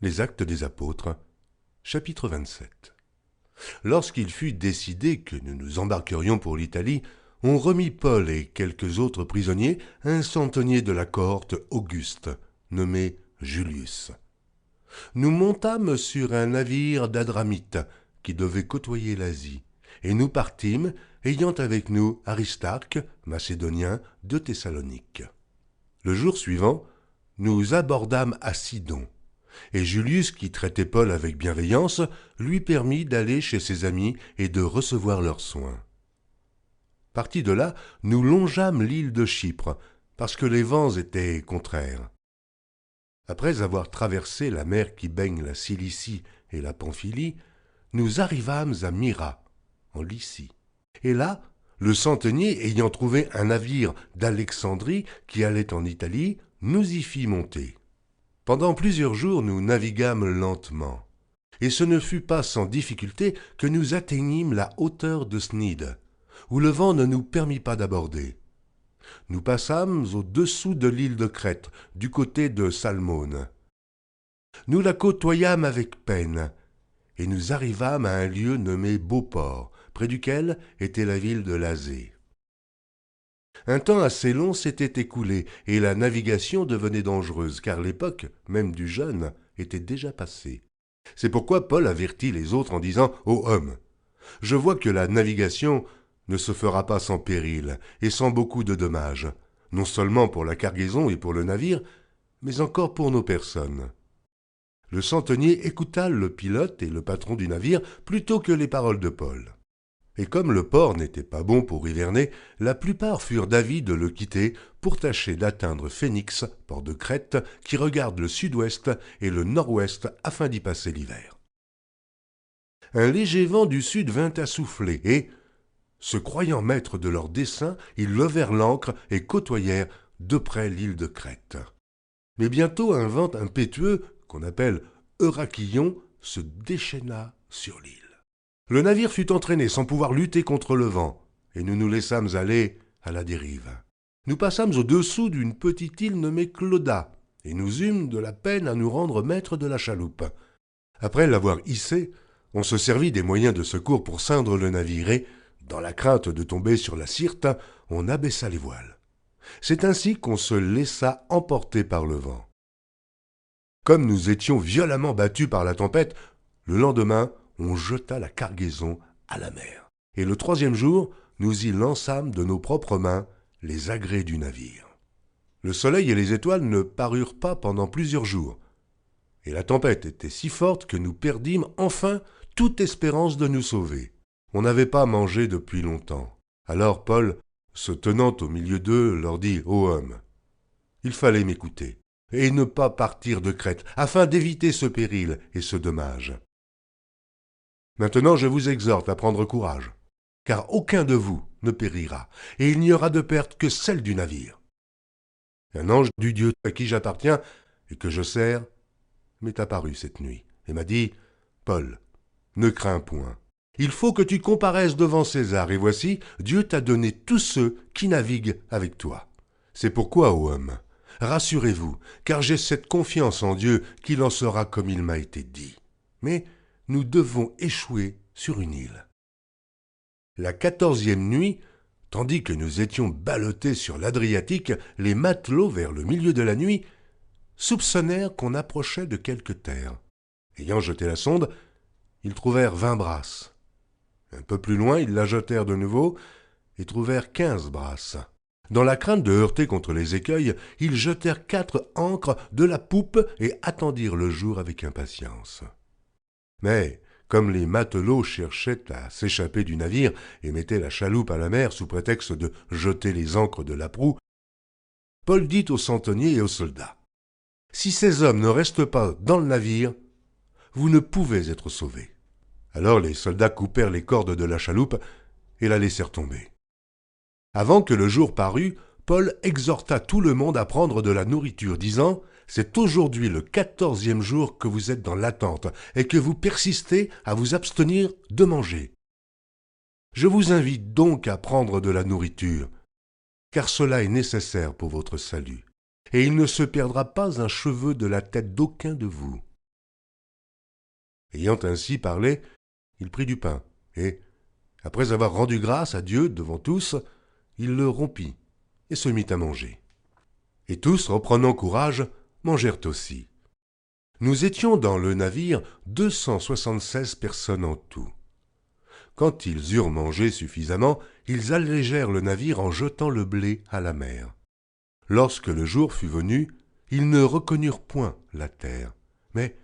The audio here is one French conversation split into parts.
Les Actes des Apôtres, chapitre 27. Lorsqu'il fut décidé que nous nous embarquerions pour l'Italie, on remit Paul et quelques autres prisonniers à un centenier de la cohorte Auguste, nommé Julius. Nous montâmes sur un navire d'Adramite qui devait côtoyer l'Asie, et nous partîmes, ayant avec nous Aristarque, macédonien de Thessalonique. Le jour suivant, nous abordâmes à Sidon, et Julius, qui traitait Paul avec bienveillance, lui permit d'aller chez ses amis et de recevoir leurs soins. Partis de là, nous longeâmes l'île de Chypre, parce que les vents étaient contraires. Après avoir traversé la mer qui baigne la Cilicie et la Pamphylie, nous arrivâmes à Myra, en Lycie. Et là, le centenier ayant trouvé un navire d'Alexandrie qui allait en Italie, nous y fit monter. Pendant plusieurs jours, nous naviguâmes lentement, et ce ne fut pas sans difficulté que nous atteignîmes la hauteur de Snide, où le vent ne nous permit pas d'aborder. Nous passâmes au-dessous de l'île de Crète, du côté de Salmone. Nous la côtoyâmes avec peine, et nous arrivâmes à un lieu nommé Beauport, près duquel était la ville de Lasée. Un temps assez long s'était écoulé, et la navigation devenait dangereuse, car l'époque, même du jeûne, était déjà passée. C'est pourquoi Paul avertit les autres en disant « Ô hommes, je vois que la navigation ne se fera pas sans péril et sans beaucoup de dommages, non seulement pour la cargaison et pour le navire, mais encore pour nos personnes. » Le centenier écouta le pilote et le patron du navire plutôt que les paroles de Paul. Et comme le port n'était pas bon pour hiverner, la plupart furent d'avis de le quitter pour tâcher d'atteindre Phénix, port de Crète, qui regarde le sud-ouest et le nord-ouest afin d'y passer l'hiver. Un léger vent du sud vint à souffler et, se croyant maîtres de leur dessein, ils levèrent l'ancre et côtoyèrent de près l'île de Crète. Mais bientôt un vent impétueux, qu'on appelle Euraquillon, se déchaîna sur l'île. Le navire fut entraîné sans pouvoir lutter contre le vent, et nous nous laissâmes aller à la dérive. Nous passâmes au-dessous d'une petite île nommée Clauda, et nous eûmes de la peine à nous rendre maîtres de la chaloupe. Après l'avoir hissée, on se servit des moyens de secours pour ceindre le navire et, dans la crainte de tomber sur la Syrte, on abaissa les voiles. C'est ainsi qu'on se laissa emporter par le vent. Comme nous étions violemment battus par la tempête, le lendemain, on jeta la cargaison à la mer. Et le troisième jour, nous y lançâmes de nos propres mains les agrès du navire. Le soleil et les étoiles ne parurent pas pendant plusieurs jours, et la tempête était si forte que nous perdîmes enfin toute espérance de nous sauver. On n'avait pas mangé depuis longtemps. Alors Paul, se tenant au milieu d'eux, leur dit « Ô hommes, il fallait m'écouter, et ne pas partir de Crète, afin d'éviter ce péril et ce dommage. Maintenant je vous exhorte à prendre courage, car aucun de vous ne périra, et il n'y aura de perte que celle du navire. Un ange du Dieu à qui j'appartiens et que je sers m'est apparu cette nuit, et m'a dit « Paul, ne crains point. Il faut que tu comparaisses devant César, et voici, Dieu t'a donné tous ceux qui naviguent avec toi. C'est pourquoi, ô homme, rassurez-vous, car j'ai cette confiance en Dieu qu'il en sera comme il m'a été dit. Mais nous devons échouer sur une île. » La 14e nuit, tandis que nous étions ballottés sur l'Adriatique, les matelots, vers le milieu de la nuit, soupçonnèrent qu'on approchait de quelque terre. Ayant jeté la sonde, ils trouvèrent 20 brasses. Un peu plus loin, ils la jetèrent de nouveau et trouvèrent 15 brasses. Dans la crainte de heurter contre les écueils, ils jetèrent 4 ancres de la poupe et attendirent le jour avec impatience. Mais, comme les matelots cherchaient à s'échapper du navire et mettaient la chaloupe à la mer sous prétexte de jeter les ancres de la proue, Paul dit aux centeniers et aux soldats « Si ces hommes ne restent pas dans le navire, vous ne pouvez être sauvés. » Alors les soldats coupèrent les cordes de la chaloupe et la laissèrent tomber. Avant que le jour parût, Paul exhorta tout le monde à prendre de la nourriture, disant « C'est aujourd'hui le 14e jour que vous êtes dans l'attente et que vous persistez à vous abstenir de manger. Je vous invite donc à prendre de la nourriture, car cela est nécessaire pour votre salut, et il ne se perdra pas un cheveu de la tête d'aucun de vous. Ayant ainsi parlé, il prit du pain, et, après avoir rendu grâce à Dieu devant tous, il le rompit et se mit à manger. Et tous, reprenant courage, mangèrent aussi. Nous étions dans le navire 276 personnes en tout. Quand ils eurent mangé suffisamment, ils allégèrent le navire en jetant le blé à la mer. Lorsque le jour fut venu, ils ne reconnurent point la terre, mais,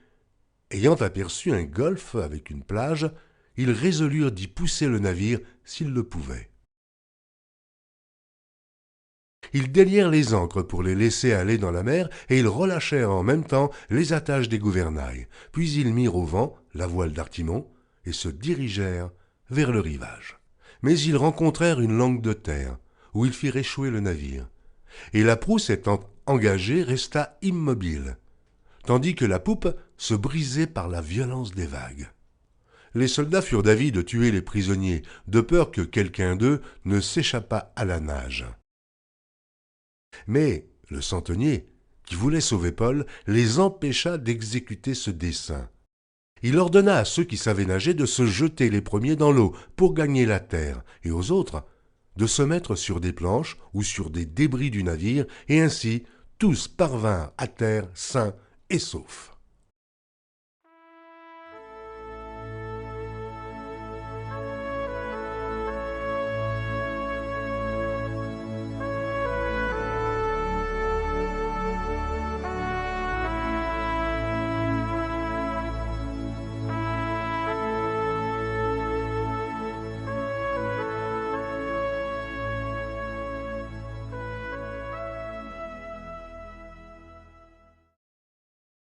ayant aperçu un golfe avec une plage, ils résolurent d'y pousser le navire s'ils le pouvaient. Ils délièrent les ancres pour les laisser aller dans la mer, et ils relâchèrent en même temps les attaches des gouvernails. Puis ils mirent au vent la voile d'Artimon, et se dirigèrent vers le rivage. Mais ils rencontrèrent une langue de terre, où ils firent échouer le navire. Et la prousse étant engagée, resta immobile, tandis que la poupe se brisait par la violence des vagues. Les soldats furent d'avis de tuer les prisonniers, de peur que quelqu'un d'eux ne s'échappât à la nage. Mais le centenier, qui voulait sauver Paul, les empêcha d'exécuter ce dessein. Il ordonna à ceux qui savaient nager de se jeter les premiers dans l'eau pour gagner la terre, et aux autres de se mettre sur des planches ou sur des débris du navire, et ainsi tous parvinrent à terre sains et saufs.